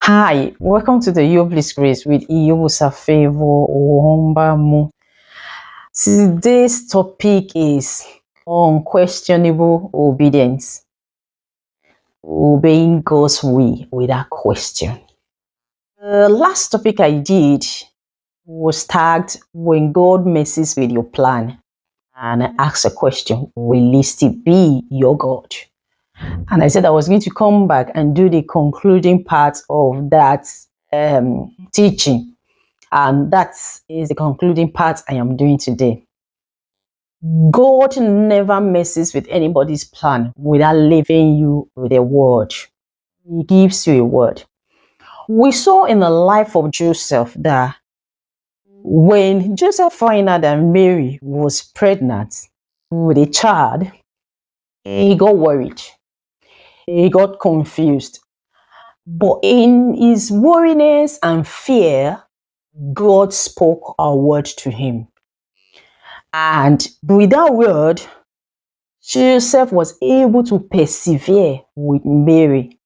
Hi, welcome to the Yobli's Grace with Iyobusa Favor Ohombamu. Today's topic is unquestionable obedience, obeying God's will without question. The last topic I did was tagged when God messes with your plan, and I asked a question: will it still be your God? And I said I was going to come back and do the concluding part of that teaching. And that is the concluding part I am doing today. God never messes with anybody's plan without leaving you with a word. He gives you a word. We saw in the life of Joseph that when Joseph found out that Mary was pregnant with a child, he got worried. He got confused. But in his worriness and fear, God spoke a word to him. And with that word, Joseph was able to persevere with Mary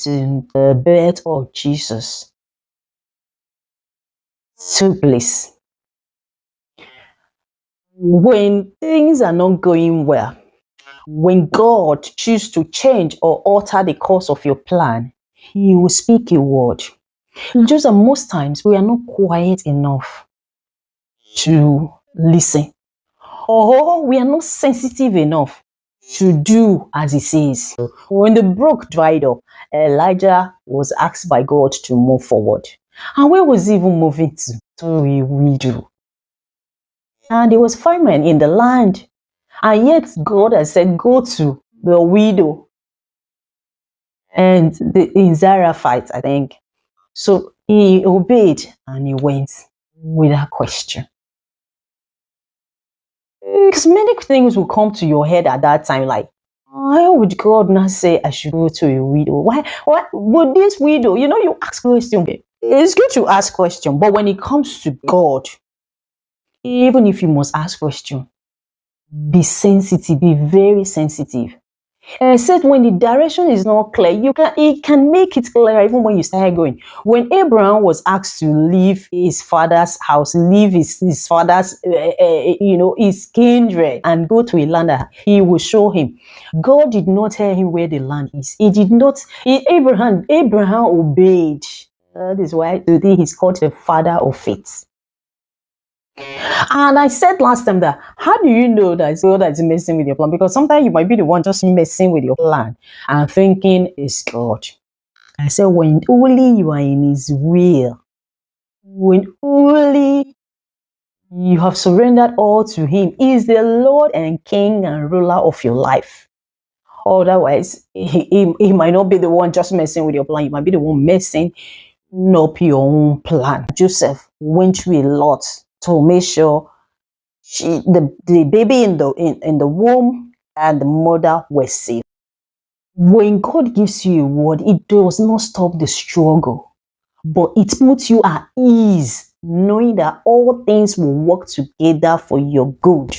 to the birth of Jesus. So please, when things are not going well, when God chooses to change or alter the course of your plan, He will speak a word. Just that most times we are not quiet enough to listen, or we are not sensitive enough to do as He says. When the brook dried up, Elijah was asked by God to move forward. And where was he even moving to? To a widow. And there was famine in the land. And yet God has said, go to the widow. And in Zarephath, I think. So he obeyed and he went without question. Because many things will come to your head at that time, like, why would God not say I should go to a widow? Why would this widow? You ask questions. It's good to ask questions, but when it comes to God, even if you must ask questions, be sensitive, be very sensitive. Except when the direction is not clear, it can make it clear even when you start going. When Abraham was asked to leave his father's house, leave his father's, his kindred, and go to a land that He will show him, God did not tell him where the land is. He did not. Abraham obeyed. That is why today he's called the father of faith. And I said last time that how do you know that it's God that's messing with your plan? Because sometimes you might be the one just messing with your plan and thinking it's God. I said when only you are in His will, when only you have surrendered all to Him, He is the Lord and King and ruler of your life. Otherwise, he might not be the one just messing with your plan. You might be the one messing up your own plan. Joseph went through a lot to make sure the baby in the womb and the mother were safe. When God gives you a word, it does not stop the struggle, but it puts you at ease, knowing that all things will work together for your good.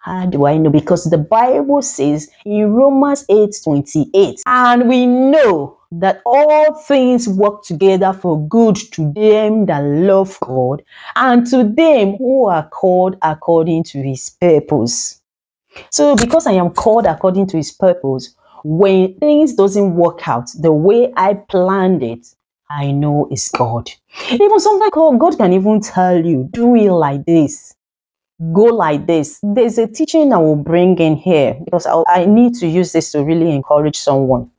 How do I know? Because the Bible says in Romans 8:28, and we know that all things work together for good to them that love God and to them who are called according to His purpose. So because I am called according to His purpose, when things doesn't work out the way I planned it, I know it's God. Even sometimes God can even tell you, do it like this. Go like this. There's a teaching I will bring in here because I need to use this to really encourage someone.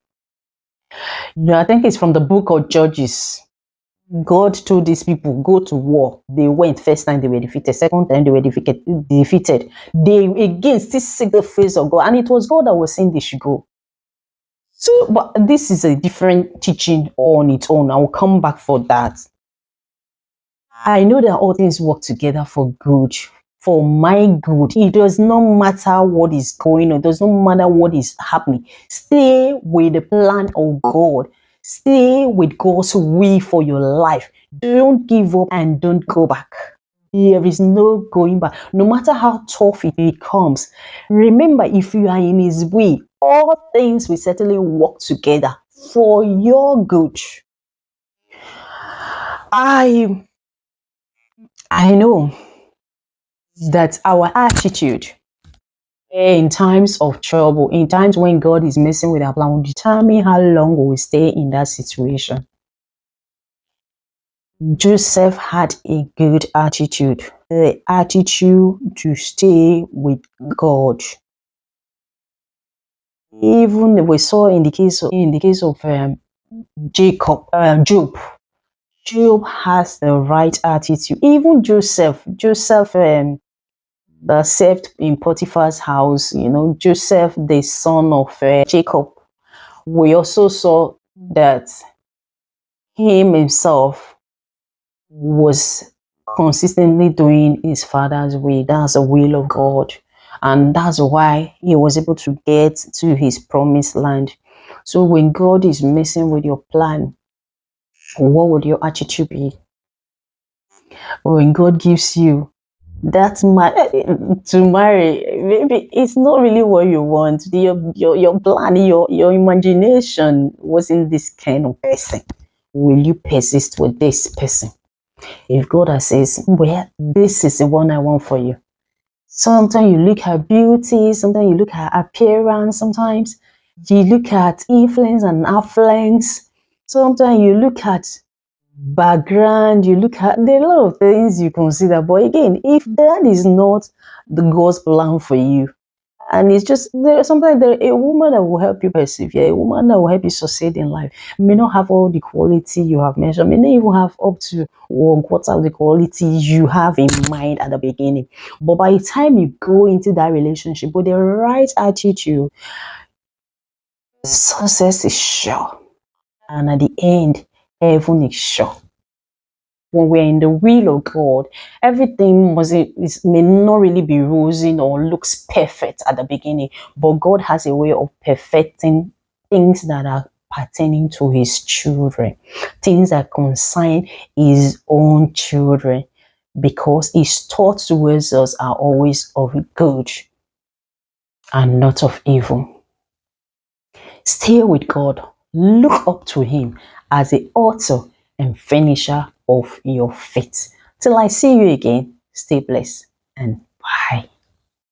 I think it's from the book of Judges. God told these people, go to war. They went. First time they were defeated. Second time they were defeated. They again still seek the face of God. And it was God that was saying they should go. So, but this is a different teaching on its own. I will come back for that. I know that all things work together for good. For my good. It does not matter what is going on. It does not matter what is happening. Stay with the plan of God. Stay with God's will for your life. Don't give up and don't go back. There is no going back. No matter how tough it becomes, remember, if you are in His will, all things will certainly work together for your good. I I know that our attitude in times of trouble, in times when God is messing with our plan, will determine how long we will stay in that situation. Joseph had a good attitude, the attitude to stay with God. Even we saw in the case of Job. Job has the right attitude. Even Joseph that served in Potiphar's house. Joseph, the son of Jacob. We also saw that him himself was consistently doing his father's will. That's the will of God. And that's why he was able to get to his promised land. So when God is messing with your plan, what would your attitude be? When God gives you to marry, maybe it's not really what you want. Your plan, your imagination wasn't this kind of person. Will you persist with this person? If God says, well, this is the one I want for you. Sometimes you look at beauty, sometimes you look at appearance, sometimes you look at influence and affluence, sometimes you look at background, you look at there are a lot of things you consider. But again, if that is not the God's plan for you, and it's just sometimes there a woman that will help you persevere, a woman that will help you succeed in life, may not have all the quality you have mentioned, may not even have up to 1/4 of the quality you have in mind at the beginning. But by the time you go into that relationship with the right attitude, success is sure. And at the end, heaven is sure. When we're in the will of God, everything may not really be rosy or looks perfect at the beginning, but God has a way of perfecting things that are pertaining to his children, things that concern his own children, because his thoughts towards us are always of good and not of evil. Stay with God. Look up to him as the author and finisher of your faith. Till I see you again, stay blessed and bye.